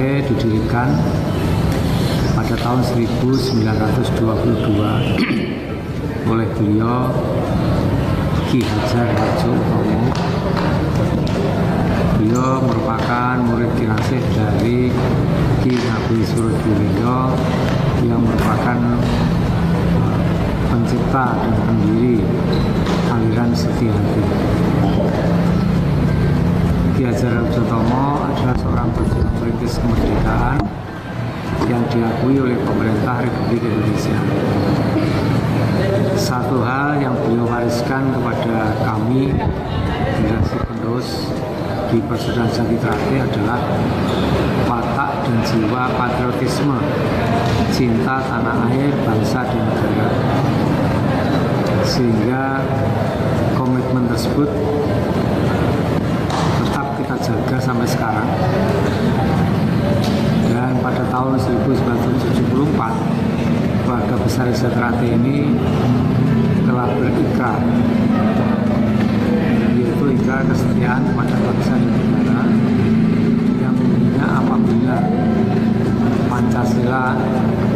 Trate didirikan pada tahun 1922 oleh beliau Ki Hajar Harjo-Utomo. Beliau merupakan murid kinasih dari Ki Ngabei Surodiyo yang merupakan pencipta dan pendiri aliran Setia-hati. Ki Hajar Harjo-Utomo adalah seorang pejuang perintis kemerdekaan yang diakui oleh pemerintah Republik Indonesia. Satu hal yang beliau wariskan kepada kami generasi penerus di Persaudaraan Jati Trate adalah watak dan jiwa patriotisme, cinta tanah air, bangsa dan negara. Sehingga komitmen tersebut tetap kita jaga sampai sekarang. Dan pada tahun 1974 keluarga besar Desa Trate ini telah berikrar, yaitu ikrar kesetiaan kepada bangsa dan negara yang bunyinya apabila Pancasila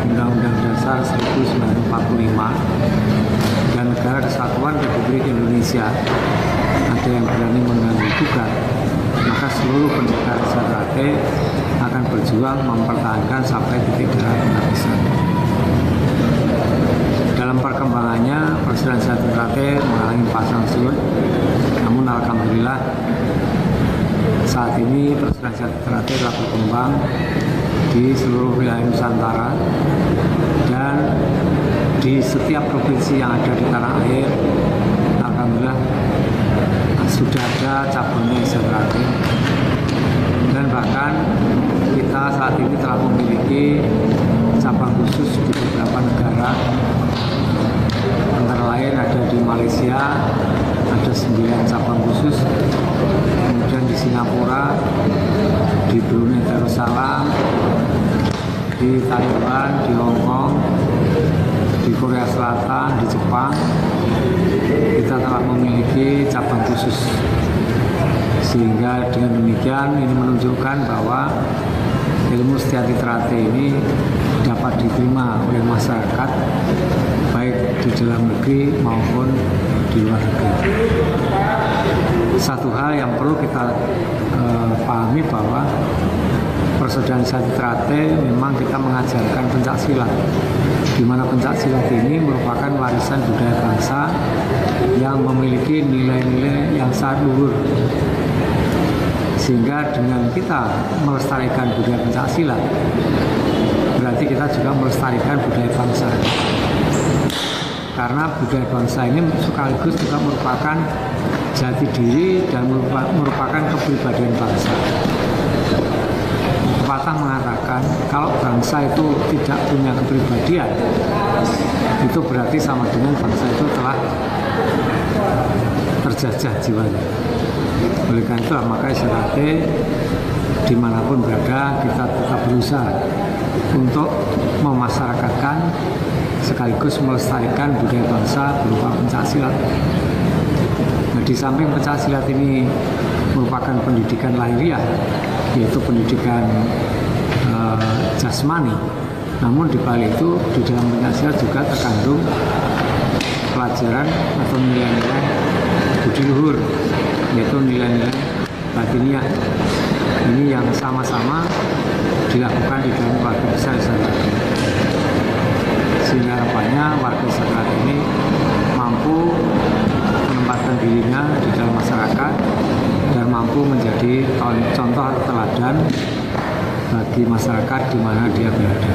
Undang-Undang Dasar 1945 dan Negara Kesatuan Republik Indonesia ada yang berani mengganggu gugat, maka seluruh pendekar Desa Trate akan berjuang mempertahankan sampai titik darah penghabisan. Dalam perkembangannya, Persaudaraan Jati Trate mengalami pasang surut, namun alhamdulillah saat ini Persaudaraan Jati Trate telah berkembang di seluruh wilayah Nusantara dan di setiap provinsi yang ada di tanah air. Alhamdulillah sudah ada cabangnya Desa Trate, dan bahkan kita saat ini telah memiliki cabang khusus di beberapa negara, antara lain ada di Malaysia ada 9 cabang khusus, kemudian di Singapura, di Brunei Darussalam, di Taiwan, di Hong Kong, di Korea Selatan, di Jepang kita telah memiliki cabang khusus. Sehingga dengan demikian ini menunjukkan bahwa ilmu Setia-hati Trate ini dapat diterima oleh masyarakat baik di dalam negeri maupun di luar negeri. Satu hal yang perlu kita pahami bahwa Persaudaraan Jati Trate memang kita mengajarkan pencak silat, di mana pencak silat ini merupakan warisan budaya bangsa yang memiliki nilai-nilai yang sangat luhur. Sehingga dengan kita melestarikan budaya pencak silat, berarti kita juga melestarikan budaya bangsa. Karena budaya bangsa ini sekaligus juga merupakan jati diri dan merupakan kepribadian bangsa. Pepatah mengatakan kalau bangsa itu tidak punya kepribadian, itu berarti sama dengan bangsa itu telah terjajah jiwanya. Oleh karena itu, maka Desa Trate dimanapun berada kita tetap berusaha untuk memasyarakatkan sekaligus melestarikan budaya bangsa berupa pencak silat. Nah, di samping pencak silat ini merupakan pendidikan lahiriah, yaitu pendidikan jasmani, namun di balik itu di dalam pencak silat juga terkandung pelajaran atau nilai-nilai budi luhur, yaitu nilai-nilai batiniah. Ini yang sama-sama dilakukan di dalam keluarga besar Desa Trate. Sehingga harapannya warga Desa Trate ini mampu menempatkan dirinya di dalam masyarakat dan mampu menjadi contoh teladan bagi masyarakat di mana dia berada.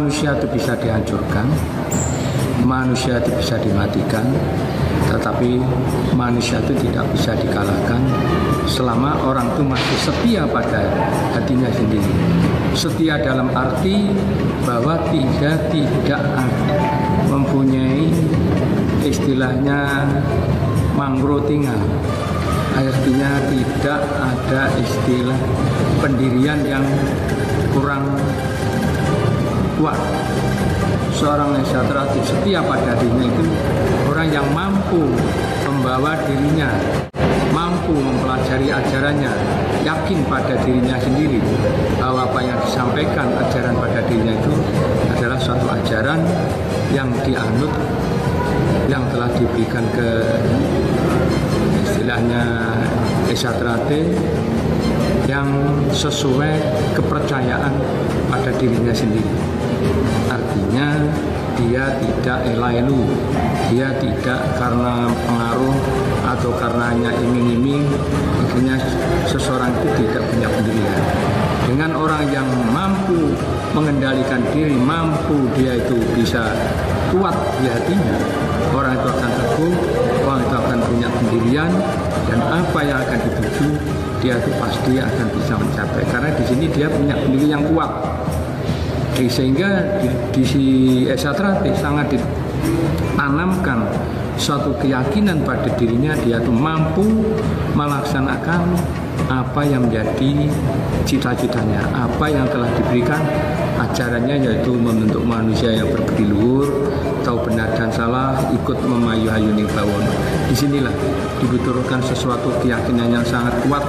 manusia itu bisa dihancurkan, manusia itu bisa dimatikan, tetapi manusia itu tidak bisa dikalahkan selama orang itu masih setia pada hatinya sendiri. Setia dalam arti bahwa tidak mempunyai istilahnya manggrotingan, artinya tidak ada istilah pendirian yang kurang kuat. Seorang yang setia pada dirinya itu orang yang mampu membawa dirinya, mampu mempelajari ajarannya, yakin pada dirinya sendiri bahwa apa yang disampaikan ajaran pada dirinya itu adalah suatu ajaran yang dianut, yang telah diberikan ke istilahnya esatrate, yang sesuai kepercayaan pada dirinya sendiri. Artinya dia tidak elailu, dia tidak karena pengaruh atau karena hanya iming-iming, akhirnya seseorang itu tidak punya pendirian. Dengan orang yang mampu mengendalikan diri, mampu dia itu bisa kuat di hatinya, orang itu akan teguh, orang itu akan punya pendirian, dan apa yang akan dituju dia itu pasti akan bisa mencapai. Karena di sini dia punya pendirian yang kuat. Sehingga di esatrate sangat ditanamkan suatu keyakinan pada dirinya, dia itu mampu melaksanakan apa yang menjadi cita-citanya, apa yang telah diberikan ajarannya, yaitu membentuk manusia yang berbudi luhur, tahu benar dan salah, ikut memayu-ayuni bawon. Disinilah dibutuhkan sesuatu keyakinan yang sangat kuat,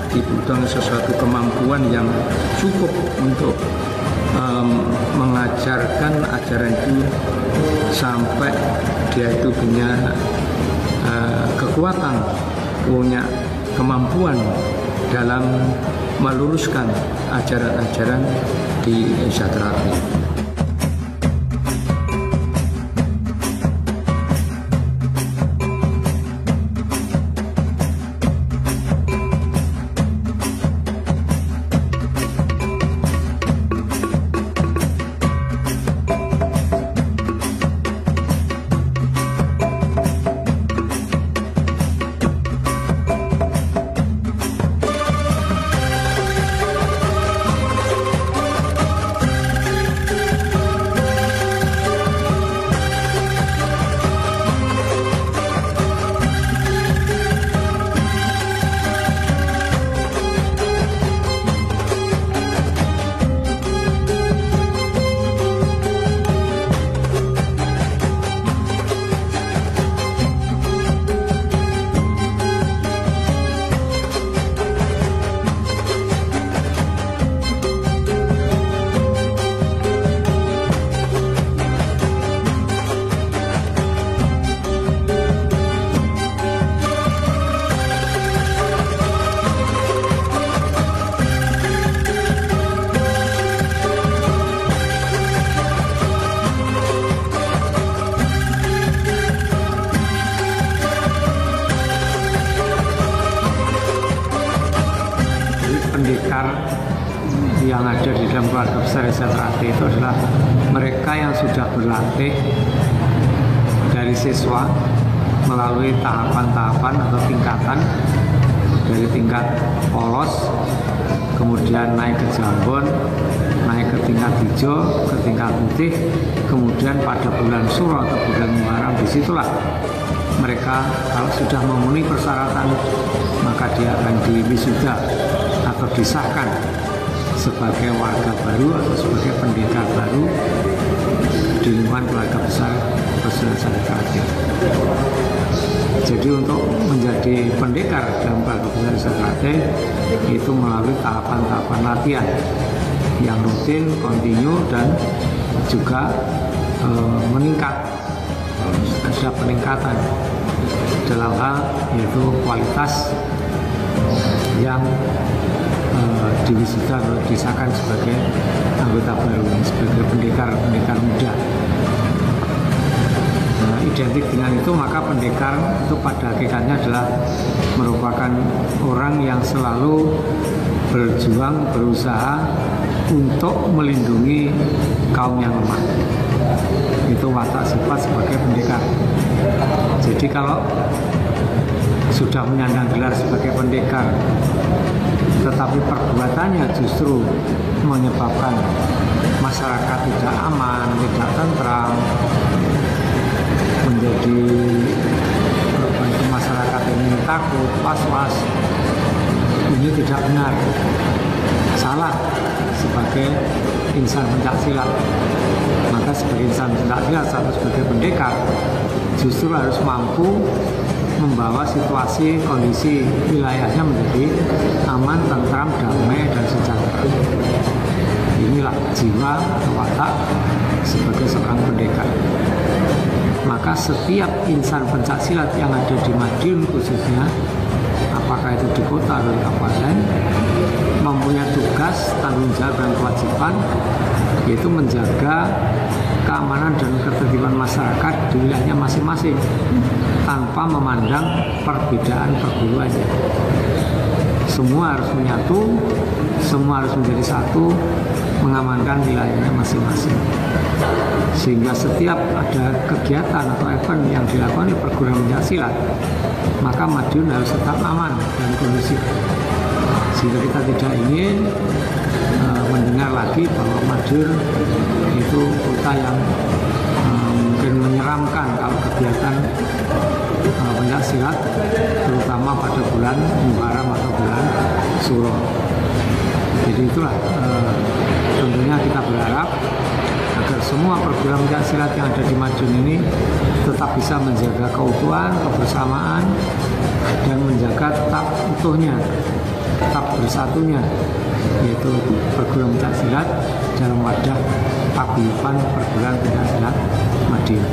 dibutuhkan sesuatu kemampuan yang cukup untuk mengajarkan ajaran itu sampai dia itu punya kekuatan, punya kemampuan dalam meluruskan ajaran-ajaran di esatrate. Pendekar yang ada di dalam keluarga besar esatrate itu adalah mereka yang sudah berlatih dari siswa melalui tahapan-tahapan atau tingkatan, dari tingkat polos, kemudian naik ke jambon, naik ke tingkat hijau, ke tingkat putih, kemudian pada bulan Suro atau bulan Muharram, disitulah mereka kalau sudah memenuhi persyaratan maka dia akan diwisuda atau disahkan sebagai warga baru atau sebagai pendekar baru di lingkungan keluarga besar Persaudaraan Esatrate. Jadi untuk menjadi pendekar dalam keluarga besar Esatrate itu melalui tahapan-tahapan latihan yang rutin, kontinu, dan juga meningkat. Ada peningkatan dalam hal yaitu kualitas yang diwisuda atau disahkan sebagai anggota baru, sebagai pendekar muda. Nah, identik dengan itu maka pendekar itu pada hakikatnya adalah merupakan orang yang selalu berjuang, berusaha untuk melindungi kaum yang lemah. Itu watak sifat sebagai pendekar. Jadi kalau sudah menyandang gelar sebagai pendekar tetapi perbuatannya justru menyebabkan masyarakat tidak aman, tidak tentram, menjadi masyarakat ini takut, was-was, ini tidak benar, salah sebagai insan pencaksilat. Maka sebagai insan pencaksilat atau sebagai pendekar justru harus mampu membawa situasi, kondisi wilayahnya menjadi aman, tentram, damai, dan sejahtera. Inilah jiwa atau watak sebagai seorang pendekar. Maka setiap insan pencaksilat yang ada di Madiun khususnya, apakah itu di kota atau di kabupaten, mempunyai tugas, tanggung jawab, dan kewajiban, yaitu menjaga keamanan dan ketertiban masyarakat di wilayahnya masing-masing tanpa memandang perbedaan perguruannya. Semua harus menyatu, semua harus menjadi satu, mengamankan wilayahnya masing-masing. Sehingga setiap ada kegiatan atau event yang dilakukan di perguruan pencaksilat, maka Madiun harus tetap aman dan kondusif. Sehingga kita tidak ingin mendengar lagi bahwa Madiun itu kota yang mungkin menyeramkan kalau kegiatan pencaksilat, terutama pada bulan Muharram atau bulan Suro. Jadi itulah tentunya kita berharap agar semua perguruan pencaksilat yang ada di Madiun ini tetap bisa menjaga keutuhan, kebersamaan, dan menjaga tetap utuhnya, tetap bersatunya, yaitu perguruan pencaksilat dalam wadah paguyuban perguruan pencaksilat Madiun.